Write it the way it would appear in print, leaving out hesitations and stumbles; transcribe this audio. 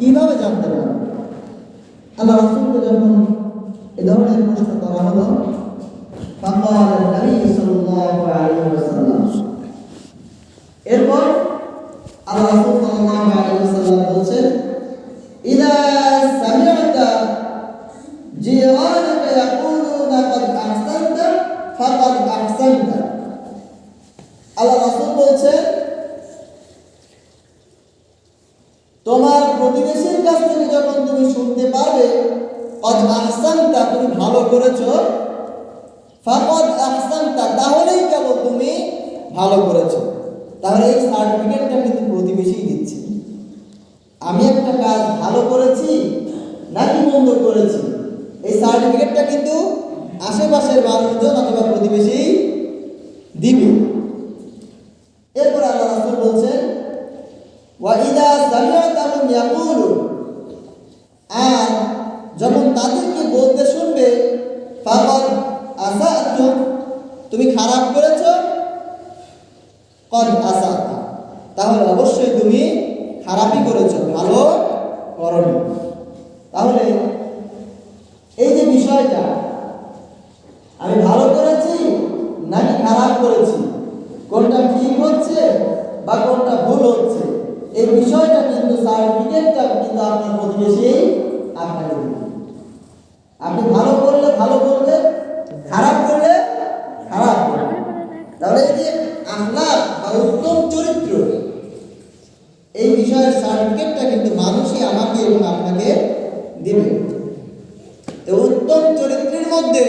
কিভাবে জানতে পারবে? আল্লাহ রাসূলকে যখন এ ধরনের প্রশ্ন করা হলো, ফাকাল নবী সাল্লাল্লাহু আলাইহি ওয়াসাল্লাম, এরপর আল্লাহ রাসূল সাল্লাল্লাহু আলাইহি ওয়াসাল্লাম বলেন, ইদা সামি'তা জিরানাকা ইয়াকুলুনা ক্বাদ আহসানতা ফাকাদ আহসানতা। আল্লাহ রাসূল বলেন, তোমার প্রতিবেশীর কাছ থেকে যখন তুমি শুনতে পারবে ক্বাদ আহসানতা, তুমি ভালো করেছো, ফাকাদ আহসানতা, তাহলেই কেবল তুমি ভালো করেছো। তাহলে এই সার্টিফিকেটটা কিন্তু প্রতিবেশী দিচ্ছে। আমি একটা কাজ ভালো করেছি নাকি মন্দ করেছি, এই সার্টিফিকেটটা কিন্তু আশেপাশের মানুষজন অথবা প্রতিবেশী দিবে। এরপর আল্লাহ রাসূল বলছেন, ওয়া ইদা সামি'তাহুম ইয়াকুলু, আর যখন তাদেরকে বলতে শুনবে ফাকাদ আসাতুম, তুমি খারাপ করেছো, ক্বাদ আসাতা, তাহলে অবশ্যই তুমি খারাপই করেছো, ভালো করনি। তাহলে এই যে বিষয়টা, আমি ভালো করেছি নাকি খারাপ করেছি, কোনটা ঠিক হচ্ছে বা কোনটা ভুল হচ্ছে, এই বিষয়টা কিন্তু সার্টিফিকেটটা কিন্তু আপনার প্রতিবেশী আপনাকে দেবে। আপনি ভালো করলে ভালো করবে, খারাপ করলে খারাপ করবে। তাহলে এই যে আখলাক বা উত্তম চরিত্র, এই বিষয়ের সার্টিফিকেটটা কিন্তু মানুষই আমাকে এবং আপনাকে দেবে। তো উত্তম চরিত্রের মধ্যে